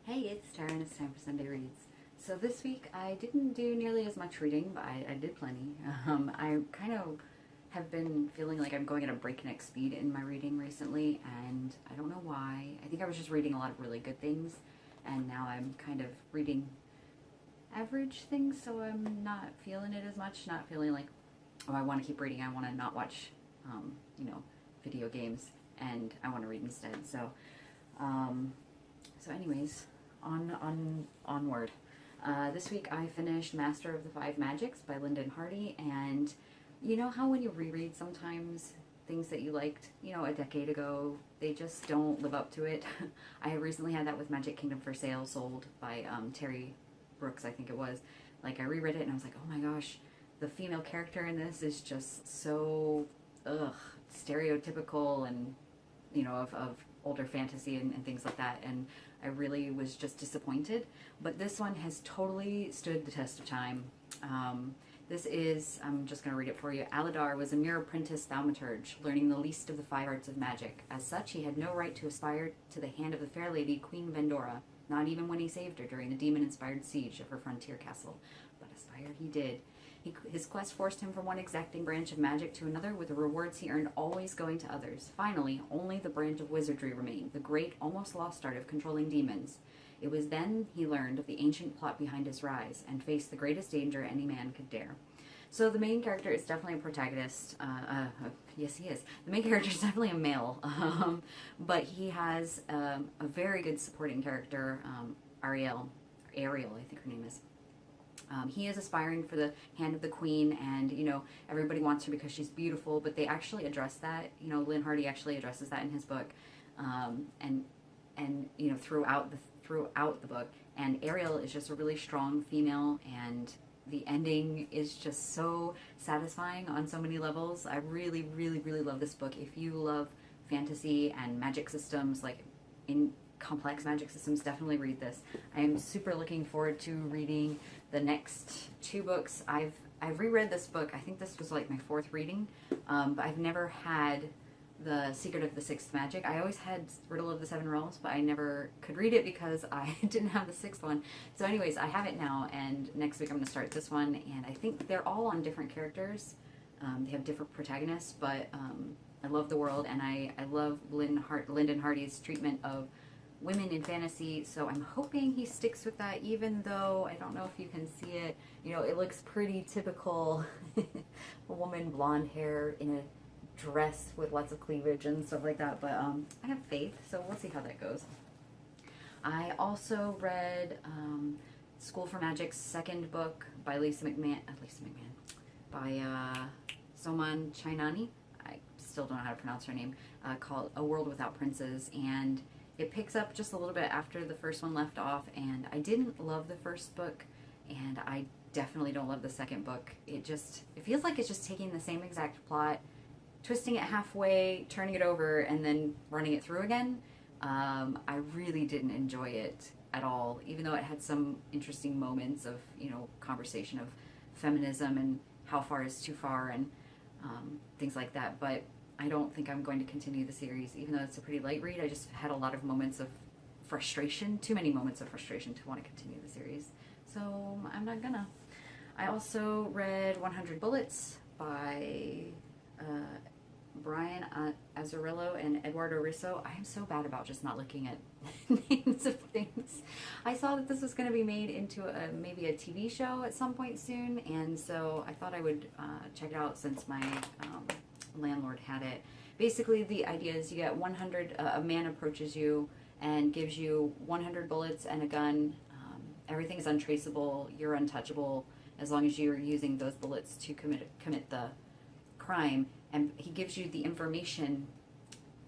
Hey, it's Tara and it's time for Sunday Reads. So this week I didn't do nearly as much reading, but I did plenty. I kind of have been feeling like I'm going at a breakneck speed in my reading recently, and I don't know why. I think I was just reading a lot of really good things, and now I'm kind of reading average things, so I'm not feeling it as much, not feeling like, oh, I want to keep reading, I want to not watch, video games, and I want to read instead. So anyways, onward. This week I finished Master of the Five Magics by Lyndon and you know how when you reread sometimes things that you liked, a decade ago, they just don't live up to it. I recently had that with Magic Kingdom for Sale, sold by Terry Brooks, I think it was. Like, I reread it and I was like, oh my gosh, the female character in this is just so, stereotypical and, of older fantasy and things like that. And I really was just disappointed. But this one has totally stood the test of time. This is, I'm just going to read it for you. Aladar was a mere apprentice thaumaturge, learning the least of the five arts of magic. As such, he had no right to aspire to the hand of the fair lady Queen Vendora, not even when he saved her during the demon-inspired siege of her frontier castle. But aspire he did. His quest forced him from one exacting branch of magic to another, with the rewards he earned always going to others. Finally, only the branch of wizardry remained, the great, almost lost art of controlling demons. It was then he learned of the ancient plot behind his rise, and faced the greatest danger any man could dare. So the main character is definitely a protagonist. Yes, he is. The main character is definitely a male, but he has a very good supporting character, Ariel, I think her name is. He is aspiring for the hand of the queen, and everybody wants her because she's beautiful, but they actually address that. Lynn Hardy actually addresses that in his book, and throughout the book. And Ariel is just a really strong female, and the ending is just so satisfying on so many levels. I really, really, really love this book. If you love fantasy and magic systems, like in complex magic systems, definitely read this. I am super looking forward to reading the next two books. I've reread this book. I think this was like my fourth reading, but I've never had The Secret of the Sixth Magic. I always had Riddle of the Seven Realms, but I never could read it because I didn't have the sixth one. So anyways, I have it now, and next week I'm going to start this one, and I think they're all on different characters. They have different protagonists, but I love the world, and I love Lyndon Hardy's treatment of women in fantasy, so I'm hoping he sticks with that, even though I don't know if you can see it. It looks pretty typical. A woman, blonde hair, in a dress with lots of cleavage and stuff like that, but I have faith, so we'll see how that goes. I also read School for Magic's second book by by Soman Chainani. I still don't know how to pronounce her name, called A World Without Princes, and it picks up just a little bit after the first one left off, and I didn't love the first book, and I definitely don't love the second book. It feels like it's just taking the same exact plot, twisting it halfway, turning it over, and then running it through again. I really didn't enjoy it at all, even though it had some interesting moments of, conversation of feminism and how far is too far and things like that, but I don't think I'm going to continue the series, even though it's a pretty light read. I just had a lot of moments of frustration, too many moments of frustration to want to continue the series. So I'm not gonna. I also read 100 Bullets by Brian Azzarello and Eduardo Risso. I am so bad about just not looking at names of things. I saw that this was going to be made into maybe a TV show at some point soon, and so I thought I would check it out since my landlord had it. Basically, the idea is you get 100, a man approaches you and gives you 100 bullets and a gun. Everything is untraceable, you're untouchable, as long as you're using those bullets to commit the crime. And he gives you the information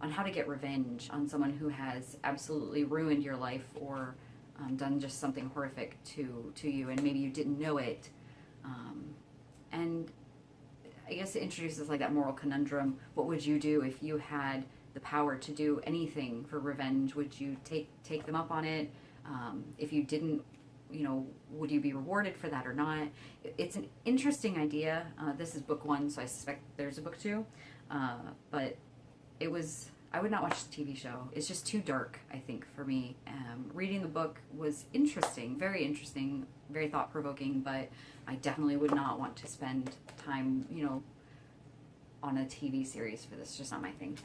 on how to get revenge on someone who has absolutely ruined your life or done just something horrific to you, and maybe you didn't know it. And I guess it introduces like that moral conundrum. What would you do if you had the power to do anything for revenge? Would you take them up on it? If you didn't, would you be rewarded for that or not? It's an interesting idea. This is book one, so I suspect there's a book two. But it was I would not watch the TV show. It's just too dark, I think, for me. Reading the book was interesting, very thought-provoking, but I definitely would not want to spend time, on a TV series for this. Just not my thing.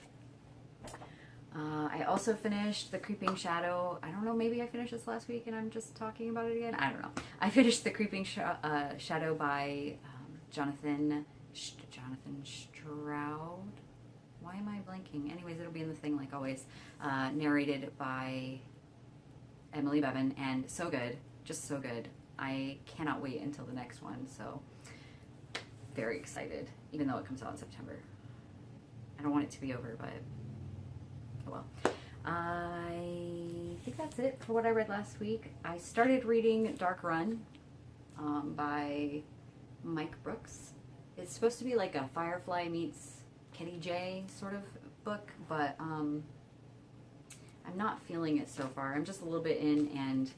I also finished The Creeping Shadow. I don't know, maybe I finished this last week and I'm just talking about it again. I don't know. I finished The Creeping Shadow by Jonathan Stroud. Why am I blanking? Anyways, it'll be in the thing like always. Narrated by Emily Bevan, and so good. Just so good. I cannot wait until the next one, so very excited, even though it comes out in September. I don't want it to be over, but oh well. I think that's it for what I read last week. I started reading Dark Run by Mike Brooks. It's supposed to be like a Firefly meets Kenny J sort of book, but I'm not feeling it so far. I'm just a little bit in, and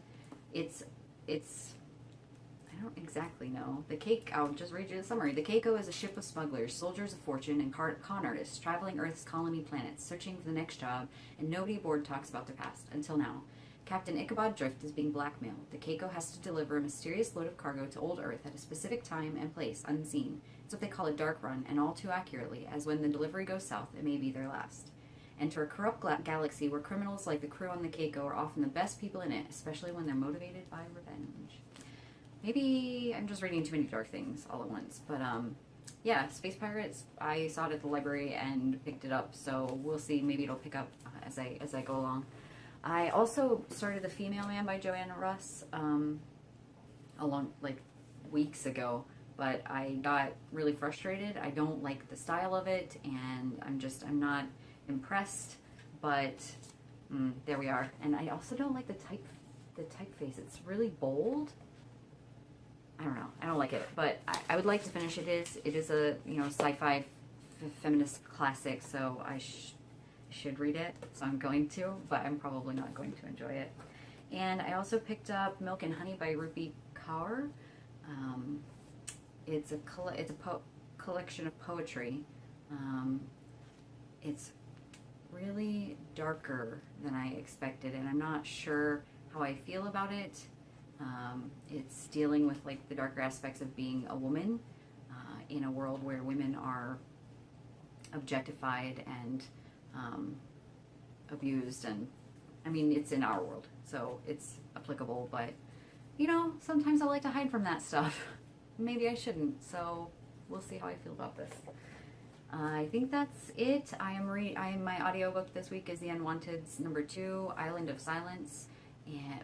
it's I don't exactly know. I'll just read you the summary. The Keiko is a ship of smugglers, soldiers of fortune, and con artists traveling Earth's colony planets, searching for the next job, and nobody aboard talks about their past, until now. Captain Ichabod Drift is being blackmailed. The Keiko has to deliver a mysterious load of cargo to old Earth at a specific time and place, unseen. It's what they call a dark run, and all too accurately, as when the delivery goes south, it may be their last. Enter a corrupt galaxy where criminals like the crew on the Keiko are often the best people in it, especially when they're motivated by revenge. Maybe I'm just reading too many dark things all at once, but yeah, Space Pirates, I saw it at the library and picked it up, so we'll see. Maybe it'll pick up as I go along. I also started The Female Man by Joanna Russ weeks ago, but I got really frustrated. I don't like the style of it, and I'm not impressed, but there we are. And I also don't like the typeface. It's really bold. I don't know. I don't like it, but I would like to finish it. It is a sci-fi feminist classic, so I should read it. So I'm going to, but I'm probably not going to enjoy it. And I also picked up Milk and Honey by Rupi Kaur. It's a collection of poetry. It's really darker than I expected, and I'm not sure how I feel about it. It's dealing with like the darker aspects of being a woman in a world where women are objectified and abused, and I mean it's in our world, so it's applicable, but sometimes I like to hide from that stuff. Maybe I shouldn't, so we'll see how I feel about this. I think that's it. My audiobook this week is The Unwanteds #2, Island of Silence,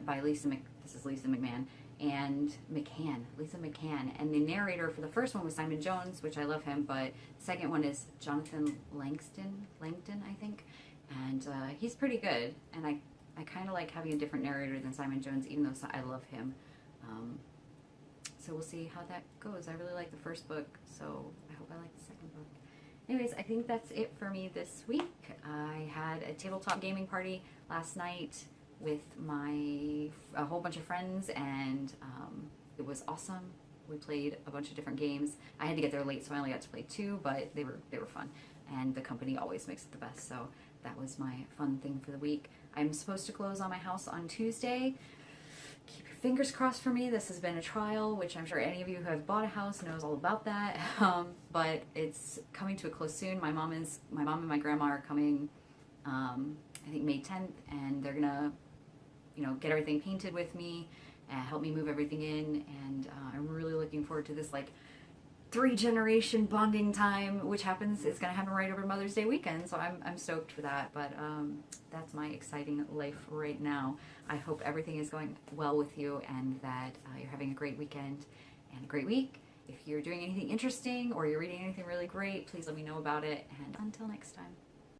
by Lisa McMann and Lisa McCann. And the narrator for the first one was Simon Jones, which I love him, but the second one is Jonathan Langton, I think. And he's pretty good, and I kind of like having a different narrator than Simon Jones, even though I love him. So we'll see how that goes. I really like the first book, so I hope I like the second book. Anyways, I think that's it for me this week. I had a tabletop gaming party last night with a whole bunch of friends, and it was awesome. We played a bunch of different games. I had to get there late, so I only got to play 2, but they were fun, and the company always makes it the best, so that was my fun thing for the week. I'm supposed to close on my house on Tuesday. Keep your fingers crossed for me. This has been a trial, which I'm sure any of you who have bought a house knows all about that, but it's coming to a close soon. My mom and my grandma are coming, I think May 10th, and they're gonna get everything painted with me and help me move everything in, and I'm really looking forward to this 3-generation bonding time, which is going to happen right over Mother's Day weekend, so I'm stoked for that, but that's my exciting life right now. I hope everything is going well with you, and that you're having a great weekend and a great week. If you're doing anything interesting or you're reading anything really great, please let me know about it, and until next time.